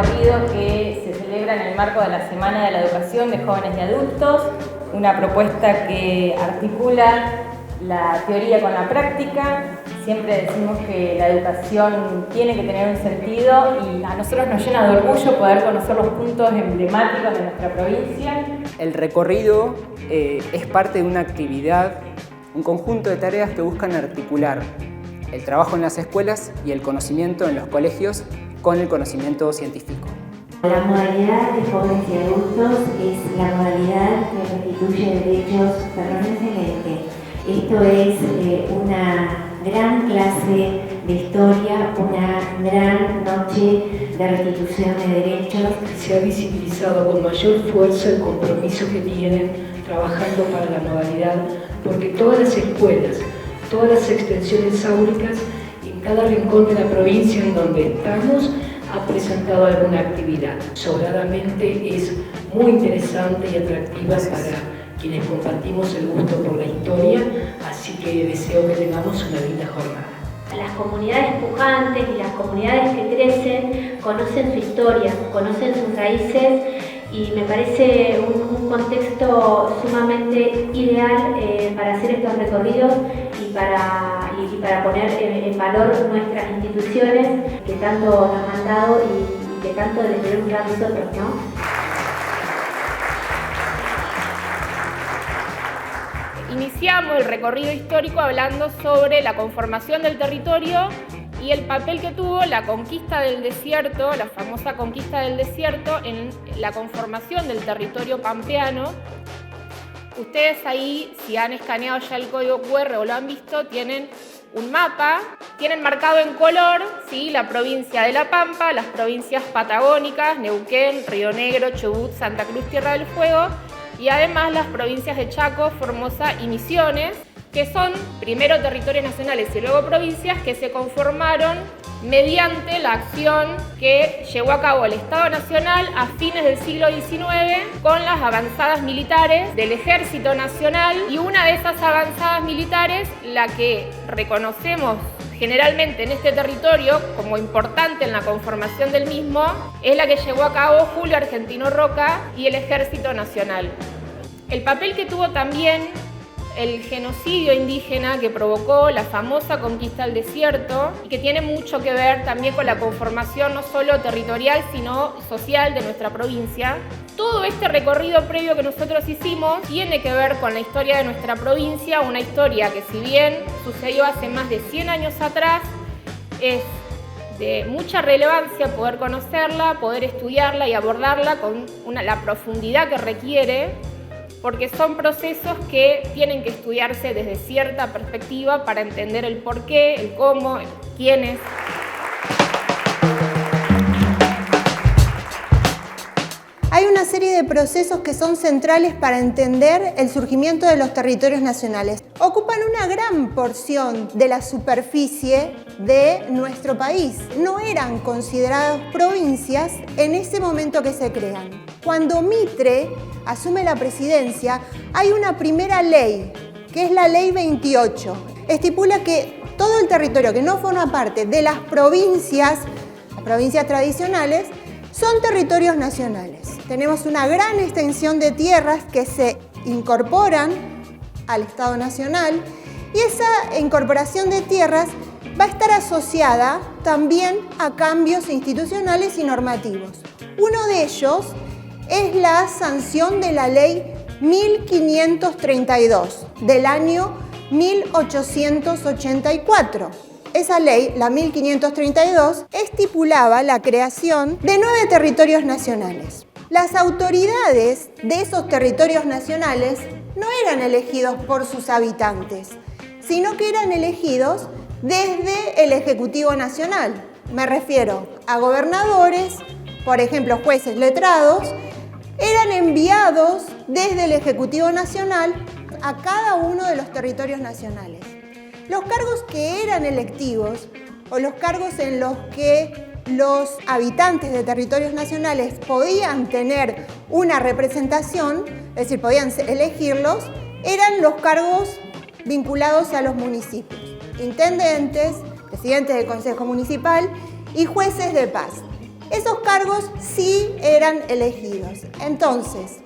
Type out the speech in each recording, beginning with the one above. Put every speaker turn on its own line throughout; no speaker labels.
recorrido que se celebra en el marco de la Semana de la Educación de Jóvenes y Adultos, una propuesta que articula la teoría con la práctica. Siempre decimos que la educación tiene que tener un sentido y a nosotros nos llena de orgullo poder conocer los puntos emblemáticos de nuestra provincia.
El recorrido es parte de una actividad, un conjunto de tareas que buscan articular el trabajo en las escuelas y el conocimiento en los colegios con el conocimiento científico.
La modalidad de jóvenes y adultos es la modalidad que restituye derechos permanentemente. Esto es una gran clase de historia, una gran noche de restitución de derechos.
Se ha visibilizado con mayor fuerza el compromiso que tienen trabajando para la modalidad, porque todas las escuelas, todas las extensiones áuricas, en cada rincón de la provincia en donde estamos, ha presentado alguna actividad. Sobradamente es muy interesante y atractiva para quienes compartimos el gusto por la historia, así que deseo que tengamos una linda jornada.
Las comunidades pujantes y las comunidades que crecen conocen su historia, conocen sus raíces y me parece un contexto sumamente ideal para hacer estos recorridos y para poner en valor nuestras instituciones que tanto nos han dado y que tanto les debemos dar nosotros, ¿no?
Iniciamos el recorrido histórico hablando sobre la conformación del territorio y el papel que tuvo la conquista del desierto, la famosa conquista del desierto, en la conformación del territorio pampeano. Ustedes ahí, si han escaneado ya el código QR o lo han visto, tienen un mapa, tienen marcado en color, ¿sí?, la provincia de La Pampa, las provincias patagónicas, Neuquén, Río Negro, Chubut, Santa Cruz, Tierra del Fuego, y además las provincias de Chaco, Formosa y Misiones, que son primero territorios nacionales y luego provincias que se conformaron mediante la acción que llevó a cabo el Estado Nacional a fines del siglo XIX con las avanzadas militares del Ejército Nacional, y una de esas avanzadas militares, la que reconocemos generalmente en este territorio como importante en la conformación del mismo, es la que llevó a cabo Julio Argentino Roca y el Ejército Nacional. El papel que tuvo también el genocidio indígena que provocó la famosa conquista del desierto y que tiene mucho que ver también con la conformación no solo territorial sino social de nuestra provincia. Todo este recorrido previo que nosotros hicimos tiene que ver con la historia de nuestra provincia, una historia que si bien sucedió hace más de 100 años atrás, es de mucha relevancia poder conocerla, poder estudiarla y abordarla con la profundidad que requiere, porque son procesos que tienen que estudiarse desde cierta perspectiva para entender el porqué, el cómo, el quiénes.
Hay una serie de procesos que son centrales para entender el surgimiento de los territorios nacionales. Ocupan una gran porción de la superficie de nuestro país. No eran considerados provincias en ese momento que se crean. Cuando Mitre asume la presidencia, hay una primera ley, que es la Ley 28. Estipula que todo el territorio que no forma parte de las provincias tradicionales, son territorios nacionales. Tenemos una gran extensión de tierras que se incorporan al Estado Nacional y esa incorporación de tierras va a estar asociada también a cambios institucionales y normativos. Uno de ellos es la sanción de la Ley 1532 del año 1884. Esa ley, la 1532, estipulaba la creación de 9 territorios nacionales. Las autoridades de esos territorios nacionales no eran elegidos por sus habitantes, sino que eran elegidos desde el Ejecutivo Nacional. Me refiero a gobernadores, por ejemplo, jueces letrados, eran enviados desde el Ejecutivo Nacional a cada uno de los territorios nacionales. Los cargos que eran electivos o los cargos en los que los habitantes de territorios nacionales podían tener una representación, es decir, podían elegirlos, eran los cargos vinculados a los municipios: intendentes, presidentes del Consejo Municipal y jueces de paz. esos cargos sí eran elegidos. Entonces,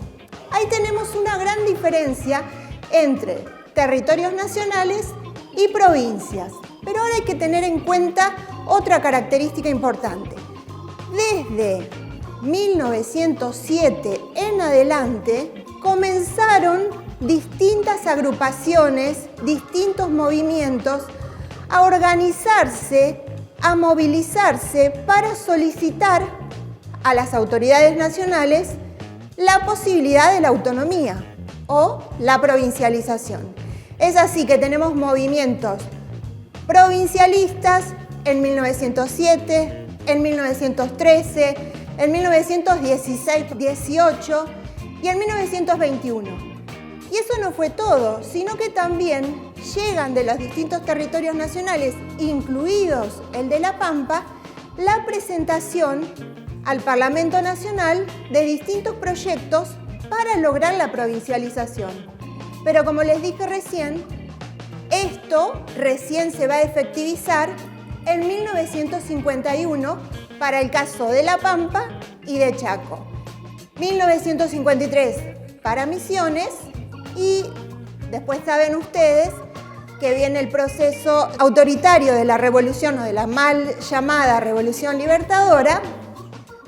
ahí tenemos una gran diferencia entre territorios nacionales y provincias. Pero ahora hay que tener en cuenta otra característica importante. Desde 1907 en adelante comenzaron distintas agrupaciones, distintos movimientos a organizarse, a movilizarse para solicitar a las autoridades nacionales la posibilidad de la autonomía o la provincialización. Es así que tenemos movimientos provincialistas en 1907, en 1913, en 1916-18 y en 1921. Y eso no fue todo, sino que también llegan de los distintos territorios nacionales, incluidos el de La Pampa, la presentación al Parlamento Nacional de distintos proyectos para lograr la provincialización. Pero como les dije recién, esto recién se va a efectivizar en 1951 para el caso de La Pampa y de Chaco. 1953 para Misiones y después saben ustedes que viene el proceso autoritario de la revolución o de la mal llamada Revolución Libertadora,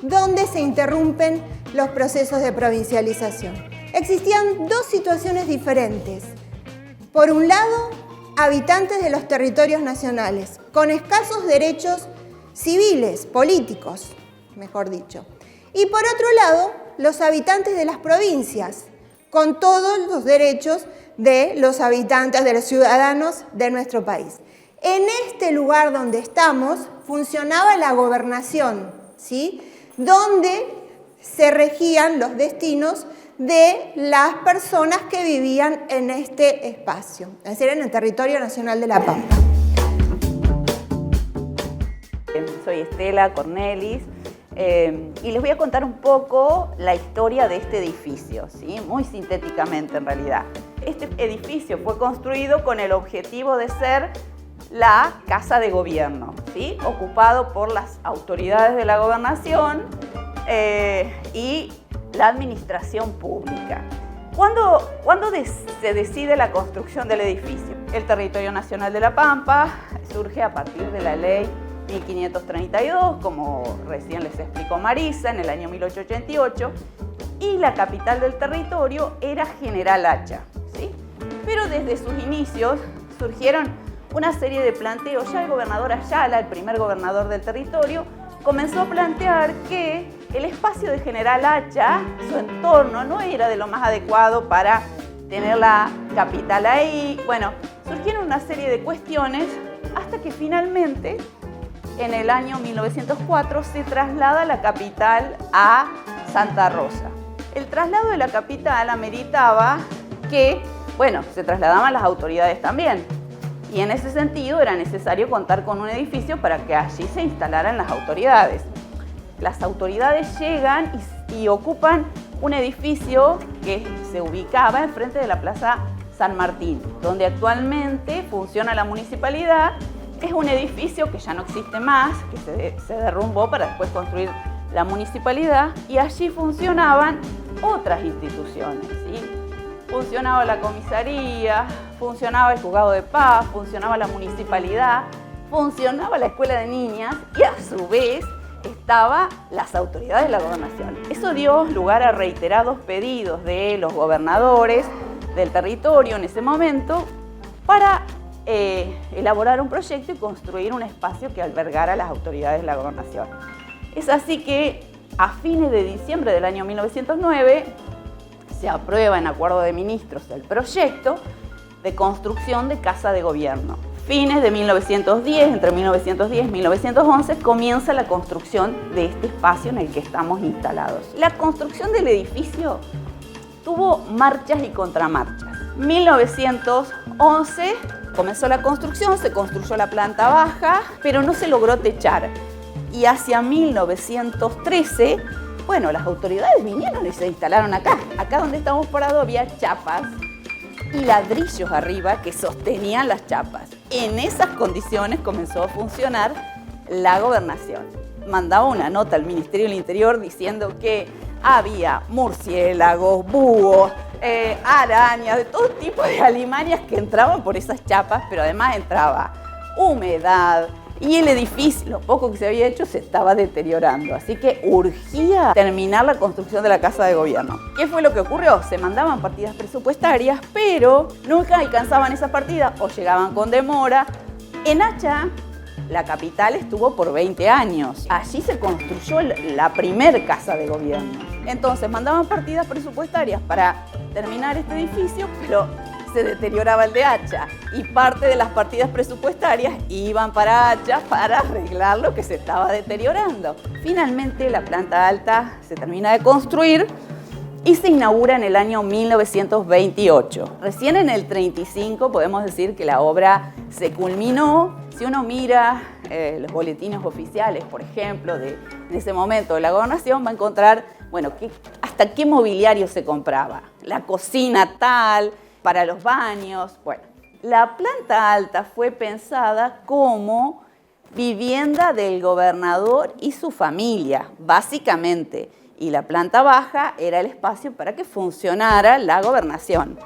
donde se interrumpen los procesos de provincialización. Existían dos situaciones diferentes. Por un lado, habitantes de los territorios nacionales, con escasos derechos civiles, políticos, mejor dicho. Y por otro lado, los habitantes de las provincias, con todos los derechos de los habitantes, de los ciudadanos de nuestro país. En este lugar donde estamos funcionaba la gobernación, ¿sí? Donde se regían los destinos de las personas que vivían en este espacio, es decir, en el territorio nacional de La Pampa.
Soy Estela Cornelis y les voy a contar un poco la historia de este edificio, ¿sí? Muy sintéticamente en realidad. Este edificio fue construido con el objetivo de ser la casa de gobierno, ¿sí? Ocupado por las autoridades de la gobernación y la administración pública. ¿Cuándo se decide la construcción del edificio? El territorio nacional de La Pampa surge a partir de la ley 1532, como recién les explicó Marisa, en el año 1888, y la capital del territorio era General Hacha, ¿sí? Pero desde sus inicios surgieron una serie de planteos. Ya el gobernador Ayala, el primer gobernador del territorio, comenzó a plantear que el espacio de General Hacha, su entorno, no era de lo más adecuado para tener la capital ahí. Bueno, surgieron una serie de cuestiones hasta que finalmente, en el año 1904, se traslada la capital a Santa Rosa. El traslado de la capital ameritaba que, bueno, se trasladaban las autoridades también. Y en ese sentido era necesario contar con un edificio para que allí se instalaran las autoridades. Las autoridades llegan y ocupan un edificio que se ubicaba enfrente de la Plaza San Martín, donde actualmente funciona la municipalidad. Es un edificio que ya no existe más, que se derrumbó para después construir la municipalidad, y allí funcionaban otras instituciones, ¿sí? Funcionaba la comisaría, funcionaba el juzgado de paz, funcionaba la municipalidad, funcionaba la escuela de niñas y a su vez estaban las autoridades de la gobernación. Eso dio lugar a reiterados pedidos de los gobernadores del territorio en ese momento para elaborar un proyecto y construir un espacio que albergara a las autoridades de la gobernación. Es así que a fines de diciembre del año 1909 se aprueba en acuerdo de ministros el proyecto de construcción de casa de gobierno. Fines de 1910, entre 1910 y 1911, comienza la construcción de este espacio en el que estamos instalados. La construcción del edificio tuvo marchas y contramarchas. 1911 comenzó la construcción, se construyó la planta baja, pero no se logró techar. Y hacia 1913, bueno, las autoridades vinieron y se instalaron acá. Acá donde estamos parados había chapas y ladrillos arriba que sostenían las chapas. En esas condiciones comenzó a funcionar la gobernación mandaba una nota al Ministerio del Interior diciendo que había murciélagos, búhos, arañas, de todo tipo de alimañas que entraban por esas chapas, pero además entraba humedad y el edificio, lo poco que se había hecho, se estaba deteriorando. Así que urgía terminar la construcción de la Casa de Gobierno. ¿Qué fue lo que ocurrió? Se mandaban partidas presupuestarias, pero nunca alcanzaban esas partidas o llegaban con demora. En Hacha, la capital estuvo por 20 años. Allí se construyó la primer Casa de Gobierno. Entonces mandaban partidas presupuestarias para terminar este edificio, pero se deterioraba el de Hacha y parte de las partidas presupuestarias iban para Hacha para arreglar lo que se estaba deteriorando. Finalmente la planta alta se termina de construir y se inaugura en el año 1928. Recién en el 35 podemos decir que la obra se culminó. Si uno mira los boletines oficiales, por ejemplo, de ese momento de la gobernación, va a encontrar, bueno, hasta qué mobiliario se compraba. La cocina tal, para los baños. Bueno, la planta alta fue pensada como vivienda del gobernador y su familia, básicamente. Y la planta baja era el espacio para que funcionara la gobernación.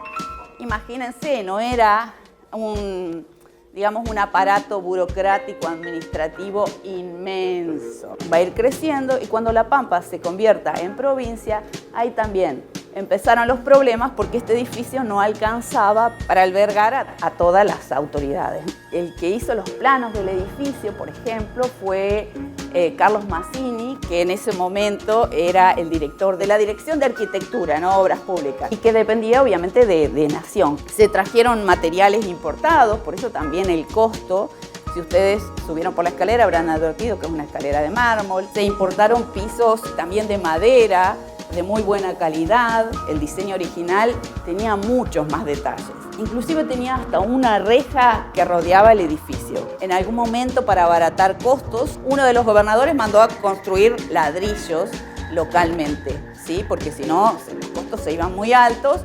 Imagínense, no era un aparato burocrático administrativo inmenso. Va a ir creciendo y cuando La Pampa se convierta en provincia, ahí también empezaron los problemas porque este edificio no alcanzaba para albergar a todas las autoridades. El que hizo los planos del edificio, por ejemplo, fue Carlos Mazzini, que en ese momento era el director de la Dirección de Arquitectura, ¿no? Obras Públicas, y que dependía obviamente de Nación. Se trajeron materiales importados, por eso también el costo. Si ustedes subieron por la escalera habrán advertido que es una escalera de mármol. Se importaron pisos también de madera, de muy buena calidad. El diseño original tenía muchos más detalles. Inclusive tenía hasta una reja que rodeaba el edificio. En algún momento, para abaratar costos, uno de los gobernadores mandó a construir ladrillos localmente, ¿sí? Porque si no, los costos se iban muy altos.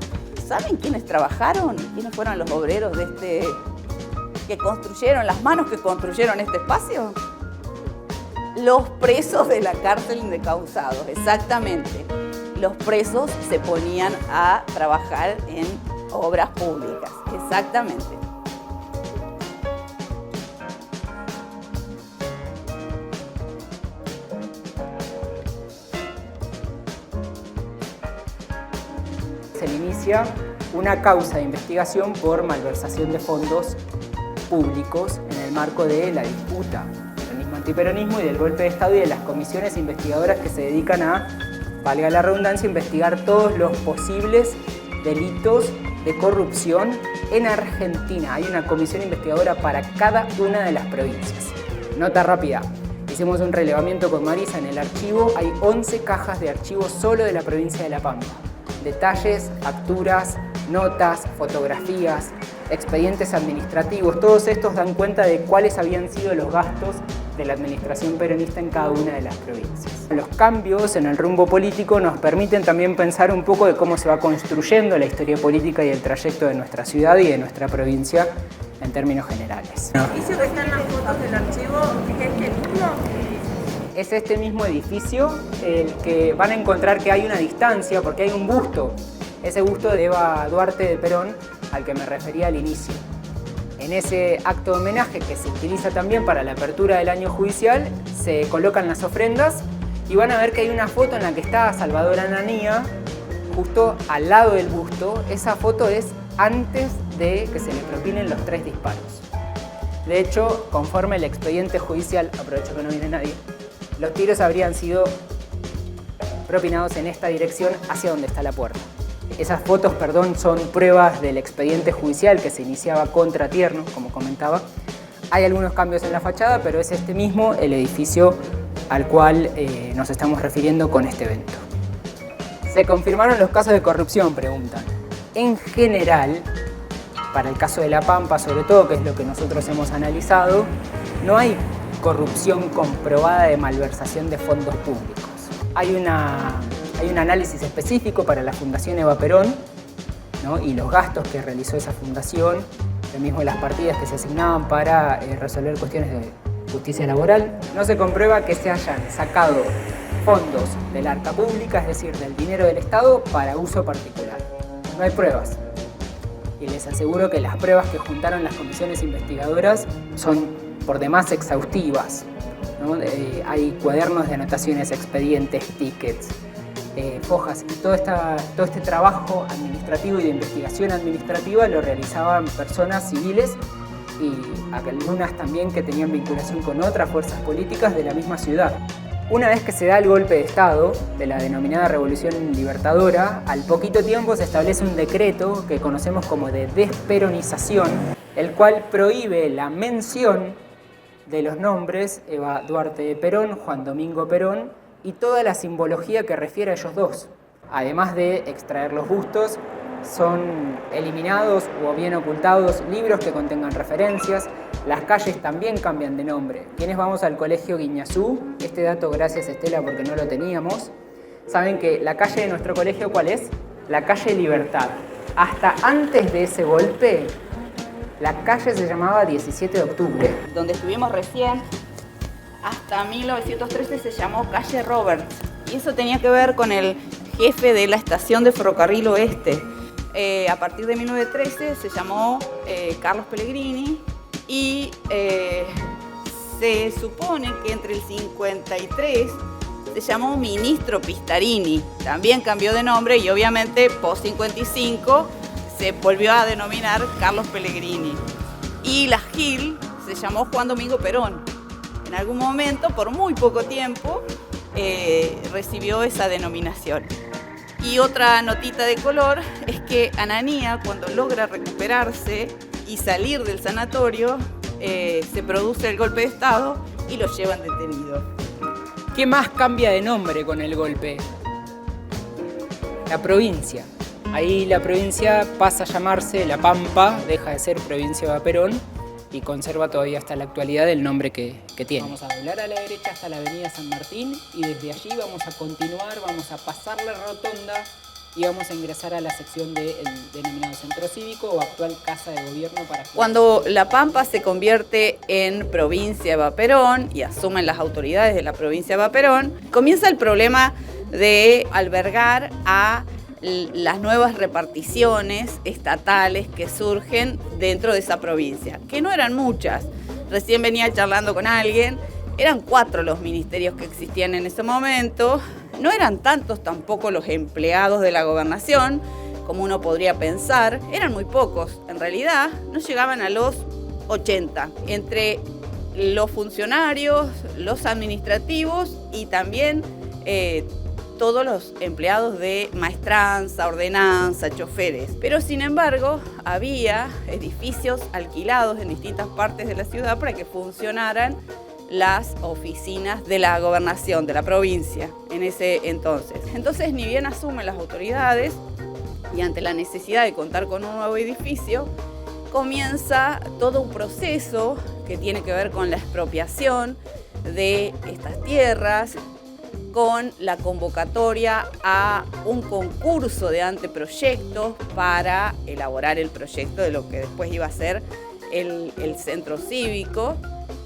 ¿Saben quiénes trabajaron? ¿Quiénes fueron los obreros que construyeron, las manos que construyeron este espacio? Los presos de la cárcel de Causados, exactamente. Los presos se ponían a trabajar en obras públicas, exactamente.
Se le inicia una causa de investigación por malversación de fondos públicos en el marco de la disputa peronismo-antiperonismo y del golpe de Estado y de las comisiones investigadoras que se dedican a, valga la redundancia, investigar todos los posibles delitos de corrupción en Argentina. Hay una comisión investigadora para cada una de las provincias. Nota rápida. Hicimos un relevamiento con Marisa en el archivo. Hay 11 cajas de archivos solo de la provincia de La Pampa. Detalles, facturas, notas, fotografías, expedientes administrativos. Todos estos dan cuenta de cuáles habían sido los gastos de la administración peronista en cada una de las provincias. Los cambios en el rumbo político nos permiten también pensar un poco de cómo se va construyendo la historia política y el trayecto de nuestra ciudad y de nuestra provincia en términos generales.
¿El edificio que están las fotos del archivo es este mismo?
Es este mismo edificio el que van a encontrar que hay una distancia porque hay un busto. Ese busto de Eva Duarte de Perón al que me refería al inicio. En ese acto de homenaje que se utiliza también para la apertura del año judicial, se colocan las ofrendas y van a ver que hay una foto en la que está Salvador Ananía justo al lado del busto. Esa foto es antes de que se le propinen los 3 disparos. De hecho, conforme el expediente judicial, aprovecho que no viene nadie, los tiros habrían sido propinados en esta dirección hacia donde está la puerta. Esas fotos, son pruebas del expediente judicial que se iniciaba contra Tierno, como comentaba. Hay algunos cambios en la fachada, pero es este mismo el edificio al cual nos estamos refiriendo con este evento. ¿Se confirmaron los casos de corrupción?, preguntan. En general, para el caso de La Pampa, sobre todo, que es lo que nosotros hemos analizado, no hay corrupción comprobada de malversación de fondos públicos. Hay un análisis específico para la Fundación Eva Perón, ¿no? Y los gastos que realizó esa fundación, lo mismo las partidas que se asignaban para resolver cuestiones de justicia laboral. No se comprueba que se hayan sacado fondos del arca pública, es decir, del dinero del Estado, para uso particular. No hay pruebas. Y les aseguro que las pruebas que juntaron las comisiones investigadoras son por demás exhaustivas, ¿no? Hay cuadernos de anotaciones, expedientes, tickets, hojas, y todo este trabajo administrativo y de investigación administrativa lo realizaban personas civiles y algunas también que tenían vinculación con otras fuerzas políticas de la misma ciudad. Una vez que se da el golpe de Estado de la denominada Revolución Libertadora, al poquito tiempo se establece un decreto que conocemos como de desperonización, el cual prohíbe la mención de los nombres Eva Duarte de Perón, Juan Domingo Perón y toda la simbología que refiere a ellos dos. Además de extraer los bustos, son eliminados o bien ocultados libros que contengan referencias. Las calles también cambian de nombre. Quienes vamos al colegio Guiñazú, este dato gracias Estela porque no lo teníamos, saben que la calle de nuestro colegio, ¿cuál es? La calle Libertad. Hasta antes de ese golpe, la calle se llamaba 17 de octubre.
Donde estuvimos recién, hasta 1913 se llamó calle Roberts. Y eso tenía que ver con el jefe de la estación de ferrocarril oeste. A partir de 1913 se llamó Carlos Pellegrini y se supone que entre el 53 se llamó ministro Pistarini. También cambió de nombre y obviamente post 55 se volvió a denominar Carlos Pellegrini. Y la Gil se llamó Juan Domingo Perón. En algún momento, por muy poco tiempo, recibió esa denominación. Y otra notita de color es que Ananía, cuando logra recuperarse y salir del sanatorio, se produce el golpe de Estado y lo llevan detenido.
¿Qué más cambia de nombre con el golpe? La provincia. Ahí la provincia pasa a llamarse La Pampa, deja de ser Provincia de Perón y conserva todavía hasta la actualidad el nombre que tiene. Vamos a doblar a la derecha hasta la avenida San Martín y desde allí vamos a continuar, vamos a pasar la rotonda y vamos a ingresar a la sección del denominado Centro Cívico o actual Casa de Gobierno para...
Cuando La Pampa se convierte en Provincia de Perón y asumen las autoridades de la Provincia de Perón, comienza el problema de albergar a las nuevas reparticiones estatales que surgen dentro de esa provincia, que no eran muchas. Recién venía charlando con alguien, eran 4 los ministerios que existían en ese momento, no eran tantos tampoco los empleados de la gobernación, como uno podría pensar, eran muy pocos, en realidad no llegaban a los 80, entre los funcionarios, los administrativos y también todos los empleados de maestranza, ordenanza, choferes. Pero sin embargo, había edificios alquilados en distintas partes de la ciudad para que funcionaran las oficinas de la gobernación, de la provincia, en ese entonces. Entonces, ni bien asumen las autoridades y ante la necesidad de contar con un nuevo edificio, comienza todo un proceso que tiene que ver con la expropiación de estas tierras, con la convocatoria a un concurso de anteproyectos para elaborar el proyecto de lo que después iba a ser el centro cívico,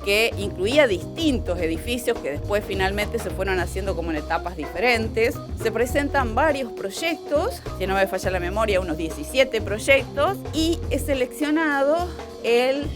que incluía distintos edificios que después finalmente se fueron haciendo como en etapas diferentes. Se presentan varios proyectos, si no me falla la memoria, unos 17 proyectos, y es seleccionado el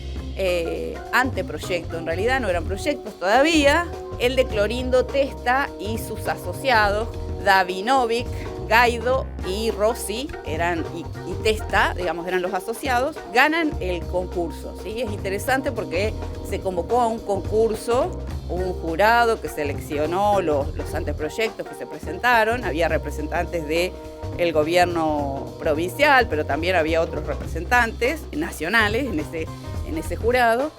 anteproyecto. En realidad no eran proyectos todavía, el de Clorindo Testa y sus asociados, Davinovic, Gaido y Rossi, y Testa, digamos, eran los asociados, ganan el concurso, ¿sí? Es interesante porque se convocó a un concurso, un jurado que seleccionó los anteproyectos que se presentaron, había representantes del gobierno provincial, pero también había otros representantes nacionales en ese jurado.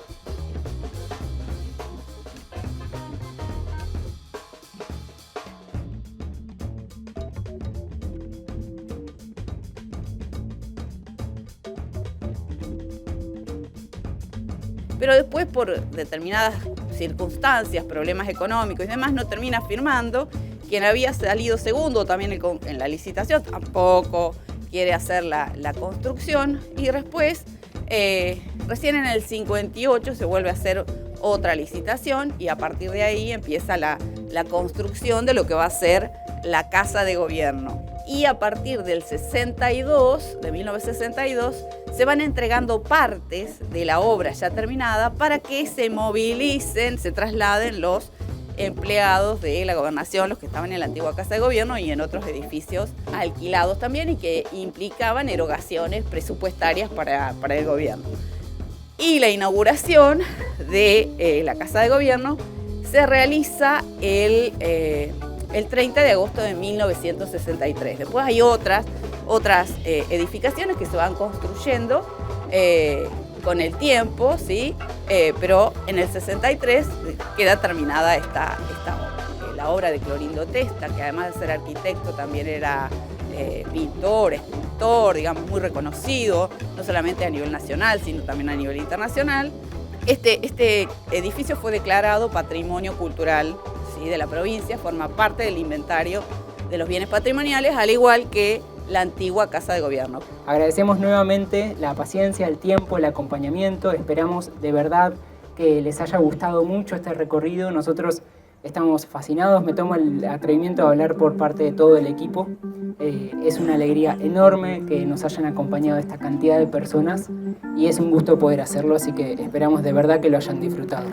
Pero después, por determinadas circunstancias, problemas económicos y demás, no termina firmando. Quien había salido segundo también en la licitación tampoco quiere hacer la construcción y después, recién en el 58, se vuelve a hacer otra licitación y a partir de ahí empieza la construcción de lo que va a ser la Casa de Gobierno. Y a partir del 62, de 1962, se van entregando partes de la obra ya terminada para que se movilicen, se trasladen los empleados de la gobernación, los que estaban en la antigua Casa de Gobierno y en otros edificios alquilados también y que implicaban erogaciones presupuestarias para el gobierno. Y la inauguración de la Casa de Gobierno se realiza el 30 de agosto de 1963. Después hay otras edificaciones que se van construyendo con el tiempo, ¿sí? Pero en el 63 queda terminada esta obra. La obra de Clorindo Testa, que además de ser arquitecto también era pintor, escultor, digamos, muy reconocido, no solamente a nivel nacional, sino también a nivel internacional. Este edificio fue declarado Patrimonio Cultural, ¿sí?, de la provincia, forma parte del inventario de los bienes patrimoniales, al igual que la antigua Casa de Gobierno.
Agradecemos nuevamente la paciencia, el tiempo, el acompañamiento. Esperamos de verdad que les haya gustado mucho este recorrido. Nosotros estamos fascinados, me tomo el atrevimiento de hablar por parte de todo el equipo. Es una alegría enorme que nos hayan acompañado esta cantidad de personas y es un gusto poder hacerlo, así que esperamos de verdad que lo hayan disfrutado.